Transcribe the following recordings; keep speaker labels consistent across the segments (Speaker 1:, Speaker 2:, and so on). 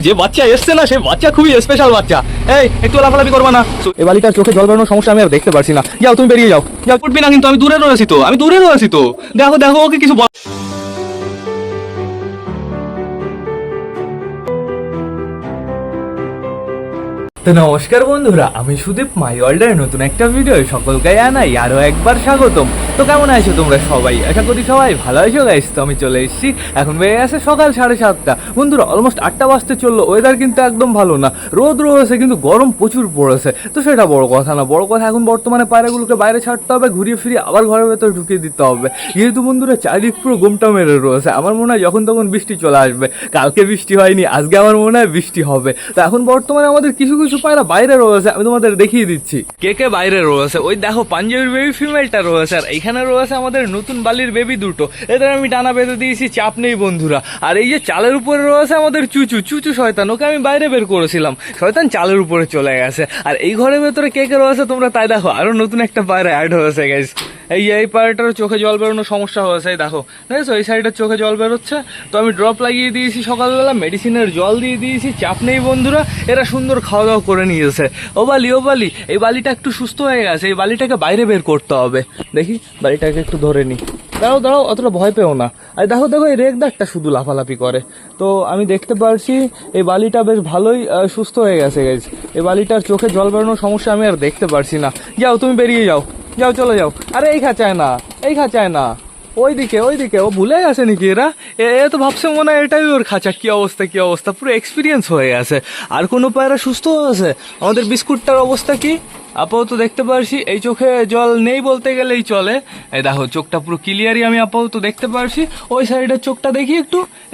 Speaker 1: যে বাচ্চা এসছে না সে বাচ্চা খুবই স্পেশাল বাচ্চা। এই একটু লাফালাফি করবা না, এই বালিটার চোখে জল বেরোনোর সমস্যা আমি আর দেখতে পারছি না। যাও তুমি বেরিয়ে যাও, যাও উঠবি না কিন্তু আমি দূরে রয়েছি তো, আমি দূরে রয়েছি তো। দেখো দেখো ওকে কিছু বল। তো নমস্কার বন্ধুরা, আমি সুদীপ মাই ওয়ার্ল্ডের নতুন একটা ভিডিও সকলকে জানাই আরও একবার স্বাগতম। তো কেমন আছো তোমরা সবাই? আশা করি সবাই ভালো আছো গাইস। তো আমি চলে এসেছি, এখন বেড়ে আছে সকাল 7:30 বন্ধুরা, অলমোস্ট 8টা বাজতে চললো। ওয়েদার কিন্তু একদম ভালো না, রোদ রয়েছে কিন্তু গরম প্রচুর পড়েছে। তো সেটা বড় কথা না, বড় কথা এখন বর্তমানে পায়রাগুলোকে বাইরে ছাড়তে হবে, ঘুরিয়ে ফিরিয়ে আবার ঘরের ভেতরে ঢুকিয়ে দিতে হবে। যেহেতু বন্ধুরা চারিদিক পুরো গোমটা মেরে রয়েছে, আমার মনে হয় যখন তখন বৃষ্টি চলে আসবে। কালকে বৃষ্টি হয়নি, আজকে আমার মনে হয় বৃষ্টি হবে। তো এখন বর্তমানে আমাদের কিছু কিছু পায়রা বাইরে রয়েছে, আমি তোমাদের দেখিয়ে দিচ্ছি কে কে বাইরে রয়েছে। ওই দেখো পাঞ্জাবির বেবি ফিমেলটা রয়েছে, আর এইখানে রয়েছে আমাদের নতুন বালির বেবি দুটো। এদের আমি ডানা বেঁধে দিয়েছি, চাপ নেই বন্ধুরা। আর এই যে চালের উপরে রয়েছে আমাদের চুচু চুচু শয়তান, ওকে আমি বাইরে বের করেছিলাম, শয়তান চালের উপরে চলে গেছে। আর এই ঘরের ভেতরে কে কে রয়েছে তোমরা তাই দেখো, আরো নতুন একটা পায়রা অ্যাড হয়েছে গাইস। এই পায়রাটার চোখে জল বেরোনোর সমস্যা হয়েছে, দেখো দেখেছো এই সাইডের চোখে জল বেরোচ্ছে। তো আমি ড্রপ লাগিয়ে দিয়েছি সকালবেলা, মেডিসিনের জল দিয়ে দিয়েছি, চাপ নেই বন্ধুরা। এরা সুন্দর খাওয়া দাওয়া করে নিয়েছে। ও বালি এই বালিটা একটু সুস্থ হয়ে গেছে, এই বালিটাকে বাইরে বের করতে হবে। দেখি বালিটাকে একটু ধরে নি, দাঁড়াও অতটা ভয় পেও না। আর দেখো দেখো এই রেগ দাগটা শুধু লাফালাফি করে। তো আমি দেখতে পারছি এই বালিটা বেশ ভালোই সুস্থ হয়ে গেছে গাইজ। এই বালিটার চোখে জল বেরোনোর সমস্যা আমি আর দেখতে পারছি না। যাও তুমি বেরিয়ে যাও, যাও চলে যাও। আরে এই খাঁচায় না, এই খাঁচায় না, ওইদিকে ও ভুলে গেছে নাকি এরা? এ তো ভাবছে মনে হয় এটাই ওর খাঁচা। কি অবস্থা, পুরো এক্সপিরিয়েন্স হয়ে গেছে। আর কোনো পায়রা সুস্থ আছে? আমাদের বিস্কুটটার অবস্থা কি? আপাতত দেখতে পারছি এই চোখে জল নেই বলতে গেলেই চলে। এই দেখো চোখটা পুরো ক্লিয়ারই আমি আপাতত দেখতে পারছি। ওই সাইডের চোখটা দেখি,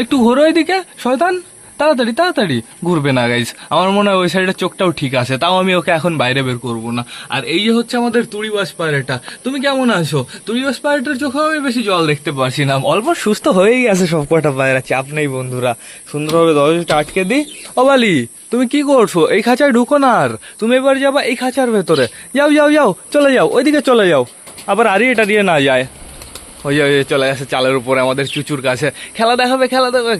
Speaker 1: একটু ঘোরো এদিকে শয়তান, তাড়াতাড়ি ঘুরবে না গাইজ। আমার মনে হয় ওই সাইডের চোখটাও ঠিক আছে, তাও আমি ওকে এখন বাইরে বের করবো না। আর এই যে হচ্ছে আমাদের তুড়িবাস পায়রাটা, তুমি কেমন আছো? তুড়িবাস পায়রাটার চোখে আমি বেশি জল দেখতে পারছি না, অল্প সুস্থ হয়েই গেছে সব কটা পায়রা, চাপ নেই বন্ধুরা। সুন্দরভাবে দরজাটা আটকে দিই। ও বালি তুমি কি করছো? এই খাঁচায় ঢুকো না, আর তুমি এবার যাবা এই খাঁচার ভেতরে। যাও চলে যাও, ওইদিকে চলে যাও, আবার এটা দিয়ে না যায়। ওই চলে গেছে চালের উপরে আমাদের চুচুর কাছে। খেলা দেখাবে,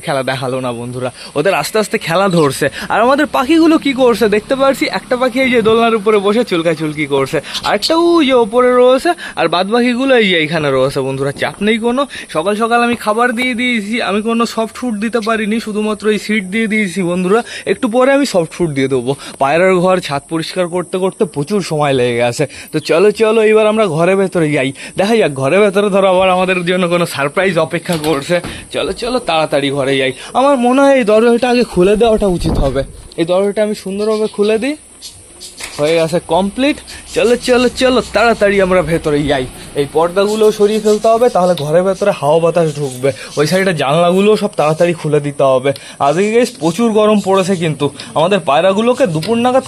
Speaker 1: খেলা দেখালো না বন্ধুরা, ওদের আস্তে আস্তে খেলা ধরছে। আর আমাদের পাখিগুলো কি করছে দেখতে পাচ্ছি, একটা পাখি এই যে দোলনার উপরে বসে চুলকি করছে, আরেকটা ওই যে ওপরে রয়েছে, আর বাদ বাকিগুলো এই যে এইখানে রয়েছে বন্ধুরা। চাপ নেই কোনো, সকাল সকাল আমি খাবার দিয়ে দিয়েছি, আমি কোনো সফট ফুড দিতে পারিনি, শুধুমাত্র এই সিড দিয়ে দিয়েছি বন্ধুরা। একটু পরে আমি সফট ফুড দিয়ে দেবো। পায়রার ঘর ছাদ পরিষ্কার করতে করতে প্রচুর সময় লেগে গেছে। তো চলো এবার আমরা ঘরের ভেতরে যাই, দেখা যাক ঘরের ভেতরে ধরো আবার আমাদের জন্য কোনো সারপ্রাইজ অপেক্ষা করছে। চলো তাড়াতাড়ি ঘরে যাই। আমার মনে হয় এই দরজাটা আগে খুলে দেওয়াটা উচিত হবে। এই দরজাটা আমি সুন্দরভাবে খুলে দিই, হয়ে গেছে কমপ্লিট। চলো তাড়াতাড়ি আমরা ভেতরে যাই। এই পর্দাগুলো সরিয়ে ফেলতে হবে, তাহলে ঘরের ভেতরে হাওয়া বাতাস ঢুকবে। ওই সাইডে জানলাগুলো সব তাড়াতাড়ি খুলে দিতে হবে। আজকে গাইস প্রচুর গরম পড়েছে, কিন্তু আমাদের পায়রাগুলোকে দুপুর নাগাদ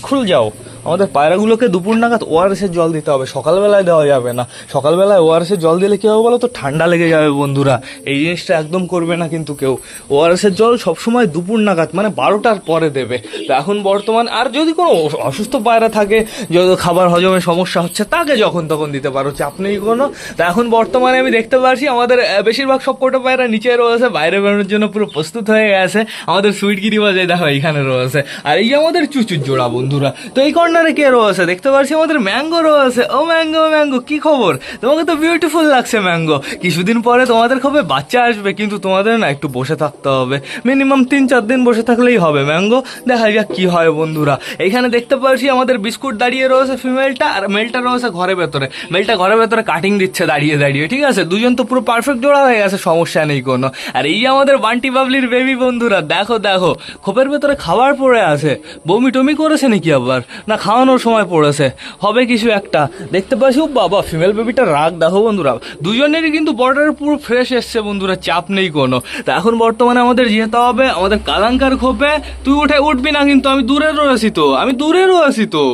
Speaker 1: আমাদের পায়রাগুলোকে দুপুর নাগাদ ওআরএসের জল দিতে হবে, সকালবেলায় দেওয়া যাবে না। সকালবেলায় ওআরএসের জল দিলে কী হবে বলো তো, ঠান্ডা লেগে যাবে বন্ধুরা। এই জিনিসটা একদম করবে না কিন্তু কেউ। ওআরএসের জল সবসময় দুপুর নাগাদ মানে 12টার পরে দেবে। তো এখন বর্তমান আর যদি কোনো অসুস্থ পায়রা থাকে, যদি খাবার হজমে সমস্যা হচ্ছে, তাকে যখন তখন দিতে পারো, চাপ নেই কোনো। তো এখন বর্তমানে আমি দেখতে পাচ্ছি আমাদের বেশিরভাগ সব কটা পায়রা নিচে রয়েছে, বাইরে বেরোনোর জন্য পুরো প্রস্তুত হয়ে গেছে। আমাদের সুইট গিরিবাজ দেখো এইখানে রয়েছে, আর এই যে আমাদের চুচুর জোড়া বন্ধুরা। তো এই কর্নারে কে রয়েছে দেখতে পাচ্ছি, আমাদের ম্যাঙ্গো রয়েছে। ও ম্যাঙ্গো কি খবর? তোমাকে তো বিউটিফুল লাগছে ম্যাঙ্গো। কিছুদিন পরে তোমাদের খুবই বাচ্চা আসবে, কিন্তু তোমাদের না একটু বসে থাকতে হবে, মিনিমাম 3-4 দিন বসে থাকলেই হবে ম্যাঙ্গো। দেখা যাক কি হয় বন্ধুরা। এখানে দেখতে পাচ্ছি আমাদের বিস্কুট দাঁড়িয়ে রয়েছে ফিমেলটা, আর মেলটা রয়েছে ঘরের ভেতরে। মেলটা ঘরের ভেতরে কাটিং দিচ্ছে দাঁড়িয়ে, ঠিক আছে। দুজন তো পুরো পারফেক্ট জোড়া হয়ে গেছে, সমস্যা নেই কোনো। আর এই আমাদের বান্টি বাবলির বেবি বন্ধুরা, দেখো খোপের ভেতরে খাবার পড়ে আছে। বমি টমি করেছে নাকি আবার, না খাওয়ানোর সময় পড়েছে, হবে কিছু একটা। দেখতে পাচ্ছি ও বাবা, ফিমেল বেবিটা রাগ দেখো বন্ধুরা। দুজনেরই কিন্তু বর্ডার পুরো ফ্রেশ এসছে বন্ধুরা, চাপ নেই কোনো। তা এখন বর্তমানে আমাদের যেতে হবে আমাদের কালাঙ্কার খোপে। তুই উঠবি না কিন্তু, আমি দূরে রয়েছি তো।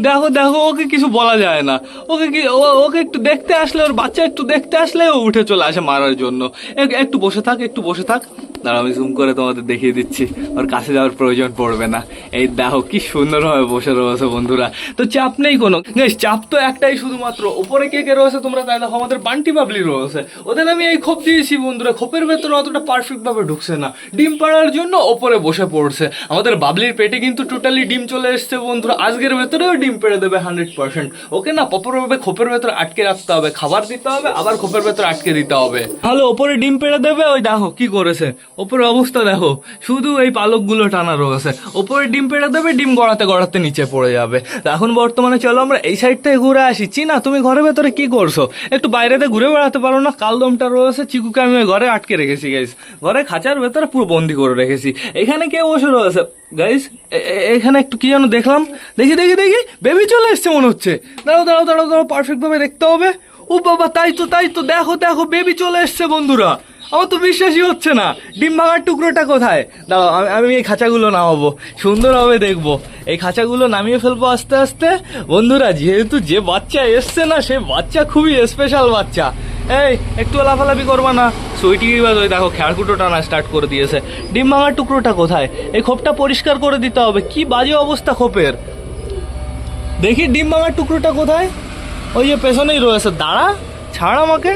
Speaker 1: দেখো ওকে কিছু বলা যায় না। ওকে একটু দেখতে আসলে, ওর বাচ্চা একটু দেখতে আসলে ও উঠে চলে আসে মারার জন্য। একটু বসে থাক। দাঁড়াও আমি জুম করে তোমাদের দেখিয়ে দিচ্ছি, ওর কাছে যাওয়ার প্রয়োজন পড়বে না। এই দেখো কি সুন্দরভাবে বসে রয়েছে বন্ধুরা। তো চাপ নেই কোনো, চাপ তো একটাই শুধুমাত্র, উপরে কে কে রয়েছে তোমরা তাই দেখো, আমাদের বান্টি বাবলি রয়েছে। ওদের আমি এই খোপ দিয়েছি বন্ধুরা, খোপের ভেতরে অতটা পারফেক্ট ভাবে ঢুকছে না, ডিম পাড়ার জন্য ওপরে বসে পড়ছে। আমাদের বাবলির পেটে কিন্তু টোটালি ডিম চলে এসছে বন্ধুরা, আজকের ভেতরেও ডিম পেড়ে দেবে 100%। ওকে না প্রপারভাবে খোপের ভেতরে আটকে রাখতে হবে, খাবার দিতে হবে, আবার খোপের ভেতরে আটকে দিতে হবে, তাহলে ওপরে ডিম পেড়ে দেবে। ওই দেখো কি করেছে, ওপরে অবস্থা দেখো, শুধু এই পালকগুলো টানা রয়েছে, ওপরে ডিম পেড়ে দেবে, ডিম গড়াতে গড়াতে নিচে পড়ে যাবে। এখন বর্তমানে চলো আমরা এই সাইড থেকে ঘুরে আসি। চিনা তুমি ঘরের ভেতরে কি করছো, একটু বাইরেতে ঘুরে বেড়াতে পারো না? কালদমটা রয়েছে, চিকুকে আমি ওই ঘরে আটকে রেখেছি গাইস, ঘরে খাঁচার ভেতরে পুরো বন্দি করে রেখেছি। এখানে কে বসে রয়েছে গাইস, এখানে একটু কি যেন দেখলাম, দেখি দেখি দেখি বেবি চলে এসছে মনে হচ্ছে। দাঁড়াও দাঁড়াও দাঁড়াও দাঁড়াও, পারফেক্ট ভাবে দেখতে হবে। ও বাবা, তাই তো তাই তো, দেখো দেখো বেবি চলে এসছে বন্ধুরা, আমার তো বিশ্বাসই হচ্ছে না। ডিম ভাঙার টুকরোটা কোথায়? দাঁড়াও আমি এই খাঁচাগুলো নামাবো, সুন্দরভাবে দেখবো, এই খাঁচাগুলো নামিয়ে ফেলবো আস্তে আস্তে বন্ধুরা। যেহেতু যে বাচ্চা এসছে না, সে বাচ্চা খুবই স্পেশাল বাচ্চা। এই একটু লাফালাফি করবা না, সুইটি ওই দেখো খেয়ারকুটো টানা স্টার্ট করে দিয়েছে। ডিম ভাঙার টুকরোটা কোথায়? এই খোপটা পরিষ্কার করে দিতে হবে, কি বাজে অবস্থা খোপের। দেখি ডিম ভাঙার টুকরোটা কোথায়? ওই যে পেছনেই রয়েছে, দাঁড়া ছাড় আমাকে।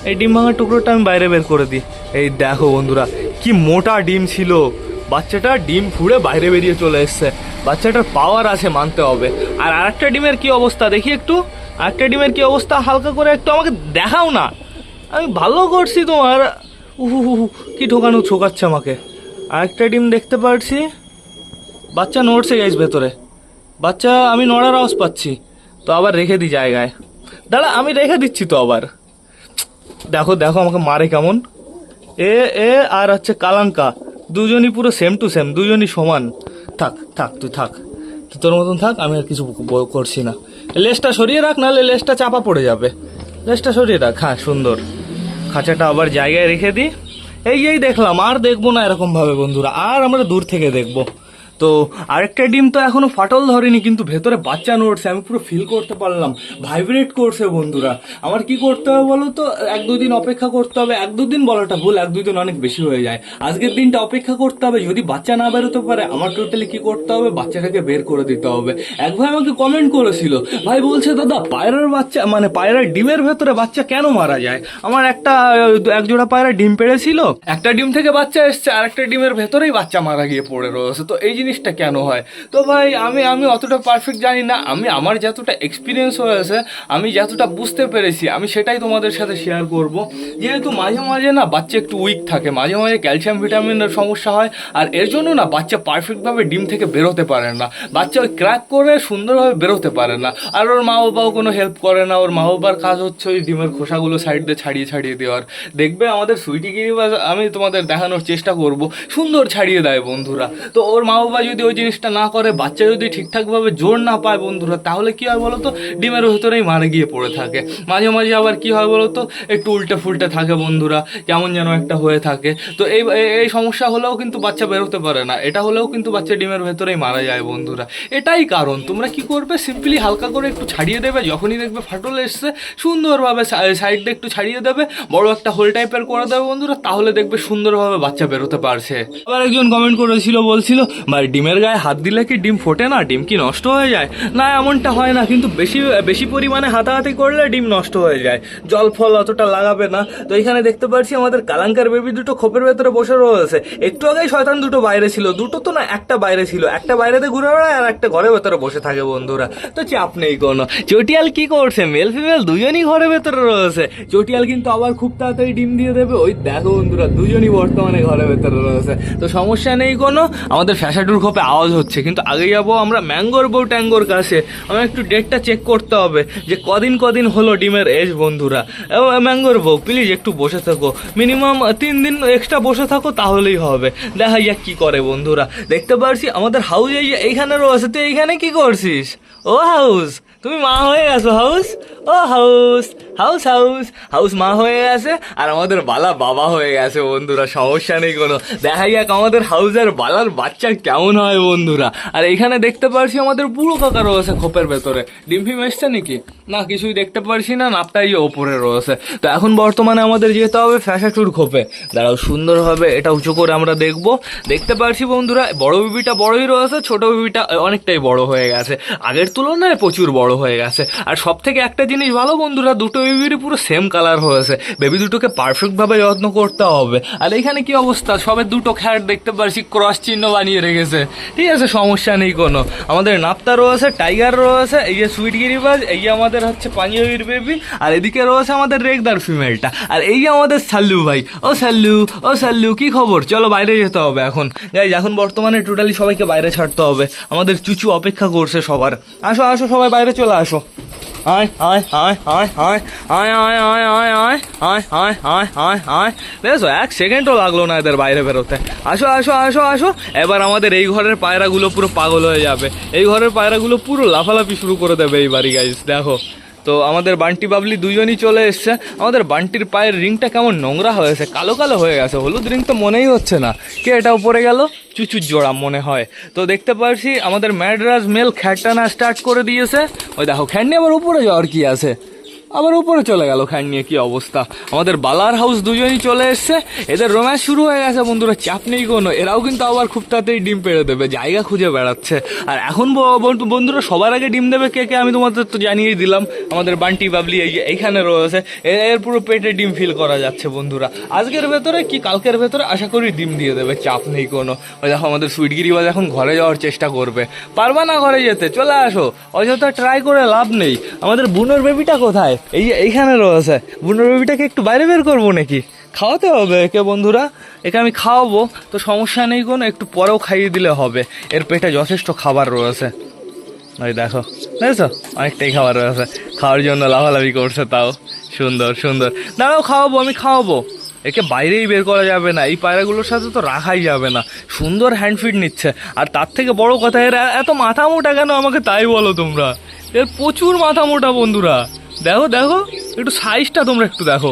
Speaker 1: এই ডিম ভাঙার টুকরোটা আমি বাইরে বের করে দিই। এই দেখো বন্ধুরা, কি মোটা ডিম ছিল, বাচ্চাটা ডিম ফুড়ে বাইরে বেরিয়ে চলে এসছে। বাচ্চাটার পাওয়ার আছে মানতে হবে। আর আরেকটা ডিমের কি অবস্থা দেখি একটু, আরেকটা ডিমের কি অবস্থা হালকা করে একটু আমাকে দেখাও না, আমি ভালো করছি তোমার। কি ঢোকানো ছোকাচ্ছে আমাকে। আরেকটা ডিম দেখতে পাচ্ছি, বাচ্চা নড়ছে গাইস ভেতরে, বাচ্চা আমি নড়ার আওয়াজ পাচ্ছি, তো আবার রেখে দিই জায়গায়। দাঁড়া আমি রেখে দিচ্ছি তো আবার। দেখো দেখো আমাকে মারে কেমন। এ আর হচ্ছে কালাঙ্কা, দুজনই পুরো সেম টু সেম, দুজনই সমান। থাক থাক তুই থাক, তুই তোর মতন থাক, আমি আর কিছু করছি না। লেজটা সরিয়ে রাখ, নাহলে লেজটা চাপা পড়ে যাবে। লেজটা সরিয়ে রাখ, হ্যাঁ সুন্দর। খাঁচাটা আবার জায়গায় রেখে দিই। এই দেখলাম, আর দেখবো না এরকম ভাবে বন্ধুরা, আর আমরা দূর থেকে দেখবো। তো আরেকটা ডিম তো এখনো ফাটল ধরেনি, কিন্তু ভেতরে বাচ্চা নড়ছে, আমি পুরো ফিল করতে পারলাম, ভাইব্রেট করছে বন্ধুরা। আমার কি করতে হবে বলো তো, 1-2 দিন অপেক্ষা করতে হবে। 1-2 দিন বলাটা ভুল, 1-2 দিন অনেক বেশি হয়ে যায়। আজকের দিনটা অপেক্ষা করতে হবে, যদি বাচ্চা না বেরোতে পারে আমার টোটালি কি করতে হবে, বাচ্চাটাকে বের করে দিতে হবে। এক ভাই আমাকে কমেন্ট করেছিল, ভাই বলছে দাদা পায়রার বাচ্চা মানে পায়রার ডিমের ভেতরে বাচ্চা কেন মারা যায়? আমার এক জোড়া পায়রা ডিম পেড়েছিল, একটা ডিম থেকে বাচ্চা এসছে, আর একটা ডিমের ভেতরেই বাচ্চা মারা গিয়ে পড়ে রয়েছে। তো এই জিনিসটা কেন হয়? তো ভাই আমি অতটা পারফেক্ট জানি না, আমার যতটা এক্সপিরিয়েন্স হয়েছে, আমি যতটা বুঝতে পেরেছি, আমি সেটাই তোমাদের সাথে শেয়ার করব। যেহেতু মাঝে মাঝে না বাচ্চা একটু উইক থাকে, মাঝে মাঝে ক্যালসিয়াম ভিটামিনের সমস্যা হয়, আর এর জন্য না বাচ্চা পারফেক্টভাবে ডিম থেকে বেরোতে পারে না, বাচ্চা ওই ক্র্যাক করে সুন্দরভাবে বেরোতে পারে না। আর ওর মা বাবাও কোনো হেল্প করে না, ওর মা বাবার কাজ হচ্ছে ওই ডিমের খোসাগুলো সাইড দিয়ে ছাড়িয়ে দেওয়ার। দেখবে আমাদের সুইটিগিরি আমি তোমাদের দেখানোর চেষ্টা করব, সুন্দর ছাড়িয়ে দেয় বন্ধুরা। তো ওর মা বাবা যদি ওই জিনিসটা না করে, বাচ্চা যদি ঠিকঠাকভাবে জোর না পায় বন্ধুরা, তাহলে কি হয় বলো তো, ডিমের ভেতরেই মারা গিয়ে পড়ে থাকে। মাঝে মাঝে আবার কি হয় বলো তো, একটু উল্টে ফুলটে থাকে বন্ধুরা, কেমন যেন একটা হয়ে থাকে। তো এই সমস্যা হলেও কিন্তু বাচ্চা বেরোতে পারে না, এটা হলেও কিন্তু বাচ্চা ডিমের ভেতরেই মারা যায় বন্ধুরা। এটাই কারণ। তোমরা কি করবে, সিম্পলি হালকা করে একটু ছাড়িয়ে দেবে, যখনই দেখবে ফাটল এসছে সুন্দরভাবে সাইড দিয়ে একটু ছাড়িয়ে দেবে, বড় একটা হোল টাইপের করে দেবে বন্ধুরা, তাহলে দেখবে সুন্দরভাবে বাচ্চা বেরোতে পারছে। আবার একজন কমেন্ট করেছিল, বলছিল ভাই ডিমের গায়ে হাত দিলে কি ডিম ফোটে না, ডিম কি নষ্ট হয়ে যায়? না এমনটা হয় না, কিন্তু বেশি পরিমাণে হাতাহাতি করলে ডিম নষ্ট হয়ে যায়, জল ফল অতটা লাগাবে না। তো এখানে দেখতে পাচ্ছি আমাদের কালাঙ্কার বেবি দুটো খোপের ভেতরে বসে রয়েছে। একটু আগেই শয়তান দুটো বাইরে ছিল, দুটো তো না একটা বাইরে ছিল, একটা বাইরেতে ঘুরে বেড়ায় আর একটা ঘরের ভেতরে বসে থাকে বন্ধুরা। তো চাপ নেই কোনো। চটিয়াল কি করছে, মেল ফিমেল দুজনই ঘরের ভেতরে রয়েছে। চটিয়াল কিন্তু আবার খুব তাড়াতাড়ি ডিম দিয়ে দেবে। ওই দেখো বন্ধুরা, দুজনই বর্তমানে ঘরের ভেতরে রয়েছে, তো সমস্যা নেই কোনো। আমাদের ফ্যাসাডুর খোপে আওয়াজ হচ্ছে, কিন্তু আগে যাবো আমরা ম্যাঙ্গোর বউ ট্যাঙ্গোর কাছে। আমার একটু ডেটটা চেক করতে হবে যে কদিন হলো ডিমের এজ বন্ধুরা। ম্যাঙ্গোর বউ প্লিজ একটু বসে থাকো, মিনিমাম 3 দিন এক্সট্রা বসে থাকো, তাহলেই হবে। দেখা যাক কি করে বন্ধুরা। দেখতে পারছি আমাদের হাউস এইখানে রয়েছে। তুই এইখানে কি করছিস? ও হাউস, তুমি মা হয়ে গেছো হাউস? ও হাউস হাউস হাউস হাউস মা হয়ে গেছে আর আমাদের বালা বাবা হয়ে গেছে বন্ধুরা, সমস্যা নেই কোনো। দেখা যাক আমাদের হাউসের বালার বাচ্চা কেমন হয় বন্ধুরা। আর এখানে দেখতে পারছি আমাদের বুড়ো কাকা রয়েছে খোপের ভেতরে। ডিম ফিম এসছে নাকি? না, কিছুই দেখতে পারছি না, নাপটাই ওপরে রয়েছে। তো এখন বর্তমানে আমাদের যেতে হবে ফ্যাশাটুর খোপে। দাঁড়াও, সুন্দরভাবে এটা উঁচু করে আমরা দেখবো। দেখতে পারছি বন্ধুরা বড় বিবিটা বড়ই রয়েছে, ছোট বিবিটা অনেকটাই বড় হয়ে গেছে, আগের তুলনায় প্রচুর বড় হয়ে গেছে। আর সব থেকে একটা জিনিস ভালো বন্ধুরা, দুটো বেবিরই পুরো সেম কালার হয়েছে। বেবি দুটোকে পারফেক্টভাবে যত্ন করতে হবে। আর এখানে কি অবস্থা, সবে দুটো খ্যাট দেখতে পারছি ক্রস চিহ্ন বানিয়ে রেখেছে। ঠিক আছে, সমস্যা নেই কোনো। আমাদের নাপ্তা রয়েছে, টাইগার রয়েছে, এই যে সুইট গিরিবাজ, এই যে আমাদের হচ্ছে পাঞ্জাবির বেবি, আর এদিকে রয়েছে আমাদের রেগদার ফিমেলটা, আর এই যে আমাদের সাল্লু ভাই। ও সাল্লু, ও সাল্লু, কি খবর? চলো বাইরে যেতে হবে এখন। গাইজ এখন বর্তমানে টোটালি সবাইকে বাইরে ছাড়তে হবে, আমাদের চুচু অপেক্ষা করছে সবার। আসো আসো, সবাই বাইরে চলে আসো। আয় আয় আয় আয় আয় আয় আয় আয় আয় আয় আয় আয় আয় আয় আয়। দেখো, এক সেকেন্ডও লাগলো না এদের বাইরে বেরোতে। আসো আসো আসো আসো। এবার আমাদের এই ঘরের পায়রাগুলো পুরো পাগল হয়ে যাবে, এই ঘরের পায়রাগুলো পুরো লাফালাফি শুরু করে দেবে এইবারই গাইজ। দেখো তো আমাদের বান্টি বাবলি দুজনই চলে এসছে। আমাদের বান্টির পায়ের রিংটা কেমন নোংরা হয়েছে, কালো কালো হয়ে গেছে, হলুদ রিং তো মনেই হচ্ছে না। কে এটাও পড়ে গেল? চুচুর জোড়া মনে হয়। তো দেখতে পাচ্ছি আমাদের ম্যাড্রাস মেল খ্যাটানা স্টার্ট করে দিয়েছে। ওই দেখো, খ্যাট নিয়ে আবার উপরে যাওয়ার কি আছে, আবার উপরে চলে গেল খ্যাট নিয়ে, কি অবস্থা। আমাদের বালার হাউস দুজনই চলে এসছে, এদের রোম্যান্স শুরু হয়ে গেছে বন্ধুরা, চাপ নেই কোনো। এরাও কিন্তু আবার খুব তাড়াতাড়ি ডিম পেড়ে দেবে, জায়গা খুঁজে বেড়াচ্ছে। আর এখন বন্ধুরা সবার আগে ডিম দেবে কে কে আমি তোমাদের তো জানিয়ে দিলাম। আমাদের বান্টি বাবলি এইখানে রয়েছে, এর পুরো পেটে ডিম ফিল করা যাচ্ছে বন্ধুরা। আজকের ভেতরে কি কালকের ভেতরে আশা করি ডিম দিয়ে দেবে, চাপ নেই কোনো। ওই দেখো আমাদের সুইটগিরিবাজ এখন ঘরে যাওয়ার চেষ্টা করবে। পারবা না ঘরে যেতে? চলে আসো, অযথা ট্রাই করে লাভ নেই। আমাদের বুনোর বেবিটা কোথায়? এই যে এইখানে রয়েছে। বুনোর বেবিটাকে একটু বাইরে বের করবো নাকি? খাওয়াতে হবে একে বন্ধুরা, একে আমি খাওয়াবো, তো সমস্যা নেই কোনো, একটু পরেও খাইয়ে দিলে হবে। এর পেটে যথেষ্ট খাবার রয়েছে। ওই দেখো, দেখেছো, অনেকটাই খাবার রয়েছে, খাওয়ার জন্য লাফালাফি করছে। তাও সুন্দর সুন্দর। দাঁড়াও, খাওয়াবো, আমি খাওয়াবো। একে বাইরেই বের করা যাবে না, এই পায়রাগুলোর সাথে তো রাখাই যাবে না। সুন্দর হ্যান্ডফিড নিচ্ছে। আর তার থেকে বড় কথা, এর এত মাথা মোটা কেন আমাকে তাই বলো তোমরা। এর প্রচুর মাথা মোটা বন্ধুরা। দেখো দেখো, একটু সাইজটা তোমরা একটু দেখো।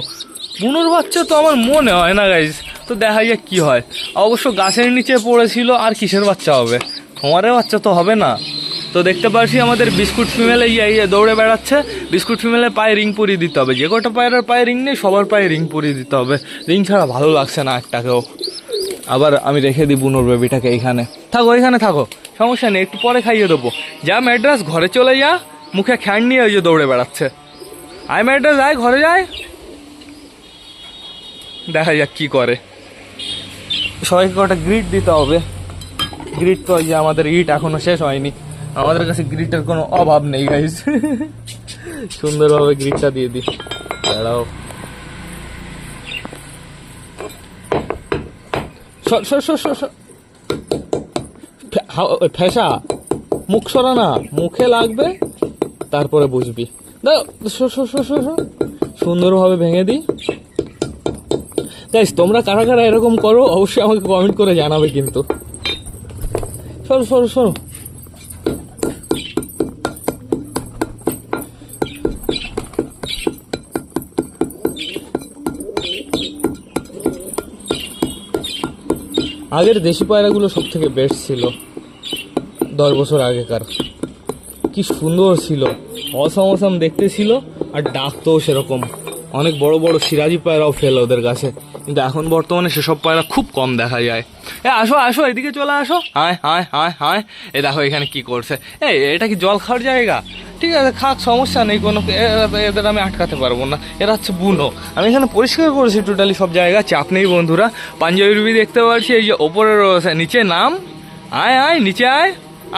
Speaker 1: বুনোর বাচ্চা তো আমার মনে হয় না গাইজ, তো দেখা যাক কি হয়। অবশ্য গাছের নিচে পড়েছিল, আর কিসের বাচ্চা হবে, খোঁয়ারের বাচ্চা তো হবে না। তো দেখতে পাচ্ছি আমাদের বিস্কুট ফিমেলে দৌড়ে বেড়াচ্ছে। বিস্কুট ফিমেলের পায়ে রিং পরিয়ে দিতে হবে, যে কটা পায়রার পায়ে রিং নেই সবার পায়ে রিং পরিয়ে দিতে হবে। রিং ছাড়া ভালো লাগছে না একটাকেও। আবার আমি রেখে দিই বুনোর বেবিটাকে এইখানে। থাকো, এখানে থাকো, সমস্যা নেই, একটু পরে খাইয়ে দেবো। যা ম্যাড্রাস, ঘরে চলে যা, মুখে খ্যান নিয়ে ওই যে দৌড়ে বেড়াচ্ছে। আয় ম্যাড্রাস, আয় ঘরে যায়। দেখা যাক কি করে। সবাইকে কটা গ্রিট দিতে হবে। গ্রিট তো ওই যে আমাদের ইট এখনো শেষ হয়নি, আমাদের কাছে গ্রিটের কোনো অভাব নেই গাইস। সুন্দরভাবে গ্রিটটা দিয়ে দিই। দাঁড়াও, ফেসা মুখ সরা না, মুখে লাগবে তারপরে বুঝবি। সুন্দরভাবে ভেঙে দিই। গাইস, তোমরা কারা কারা এরকম করো অবশ্যই আমাকে কমেন্ট করে জানাবে কিন্তু। সরো সরো সরো। আগের দেশি পায়রাগুলো সব থেকে বেস্ট ছিল, 10 বছর আগেকার। কি সুন্দর ছিল, অসাম দেখতে ছিল, আর ডাকতেও সেরকম। অনেক বড় বড় সিরাজি পায়রাও ফেলে ওদের কাছে, কিন্তু এখন বর্তমানে সেসব পায়রা খুব কম দেখা যায়। আসো আসো, এদিকে চলে আসো। হায় হায় হায় হায়, এ দেখো এখানে কি করছে। এটা কি জল খাওয়ার জায়গা? ঠিক আছে, খাক, সমস্যা নেই কোনো, এদের আমি আটকাতে পারবো না। এরা হচ্ছে বুনো। আমি এখানে পরিষ্কার করেছি টোটালি সব জায়গা, চাপ নেই বন্ধুরা। পাঞ্জাবি রুবি দেখতে পাচ্ছি, এই যে ওপরে রয়েছে, নিচে নাম। আয় আয়, নিচে আয়।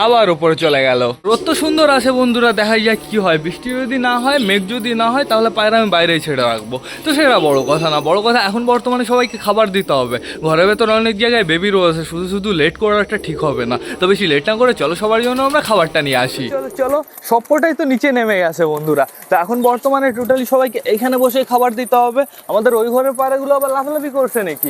Speaker 1: আবার ওপরে চলে গেল। রোদ তো সুন্দর আছে বন্ধুরা, দেখা যায় কি হয়। বৃষ্টি যদি না হয়, মেঘ যদি না হয়, তাহলে পায়রা আমি বাইরেই ছেড়ে রাখবো। তো সেটা বড় কথা না, বড় কথা এখন বর্তমানে সবাইকে খাবার দিতে হবে। ঘরের ভেতর অনেক জায়গায় বেবি রয়েছে, শুধু শুধু লেট করাটা ঠিক হবে না। তো বেশি লেট না করে চলো সবার জন্য আমরা খাবারটা নিয়ে আসি। চলো চলো, সবকটাই তো নিচে নেমে গেছে বন্ধুরা। তো এখন বর্তমানে টোটালি সবাইকে এইখানে বসে খাবার দিতে হবে। আমাদের ওই ঘরের পায়রাগুলো আবার লাফালাফি করছে নাকি?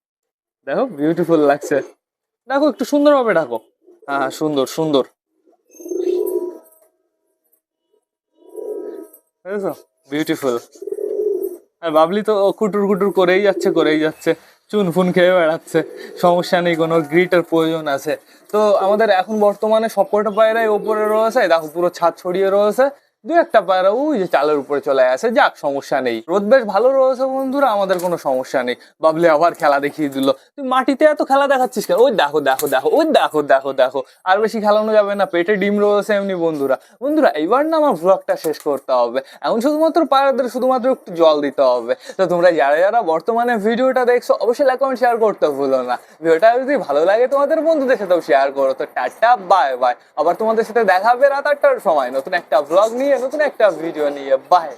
Speaker 1: দেখো বিউটিফুল লাগছে। দেখো একটু সুন্দরভাবে ডাকো। হ্যাঁ সুন্দর সুন্দর, বুঝেছো? বিউটিফুল। আর বাবলি তো কুটুর কুটুর করেই যাচ্ছে করেই যাচ্ছে, চুন ফুন খেয়ে বেড়াচ্ছে। সমস্যা নেই, কোনো গ্রিটের প্রয়োজন আছে? তো আমাদের এখন বর্তমানে সবকটা পায়রাই ওপরে রয়েছে, দেখো পুরো ছাদ ছড়িয়ে রয়েছে। দু একটা পায়রা ওই যে চালের উপরে চলে আসে, যাক সমস্যা নেই। রোদ বেশ ভালো রয়েছে বন্ধুরা, আমাদের কোনো সমস্যা নেই। বাবলি আবার খেলা দেখিয়ে দিল। তুই মাটিতে এত খেলা দেখাচ্ছিস কেন? ওই দেখো দেখো দেখো, ওই দেখো দেখো দেখো। আর বেশি খেলানো যাবে না, পেটে ডিম রয়েছে এমনি। বন্ধুরা বন্ধুরা এইবার না আমার ব্লগটা শেষ করতে হবে। এখন শুধুমাত্র পায়রাদের শুধুমাত্র একটু জল দিতে হবে। তো তোমরা যারা যারা বর্তমানে ভিডিওটা দেখছো অবশ্যই লাইক কমেন্ট শেয়ার করতে ভুলো না। ভিডিওটা যদি ভালো লাগে তোমাদের বন্ধুদের সাথেও শেয়ার করো। তো টাটা বাই বাই, আবার তোমাদের সাথে দেখা হবে রাত 8টার সময় নতুন একটা ব্লগ নিয়ে, নতুন একটা ভিডিও নিয়ে। বাই।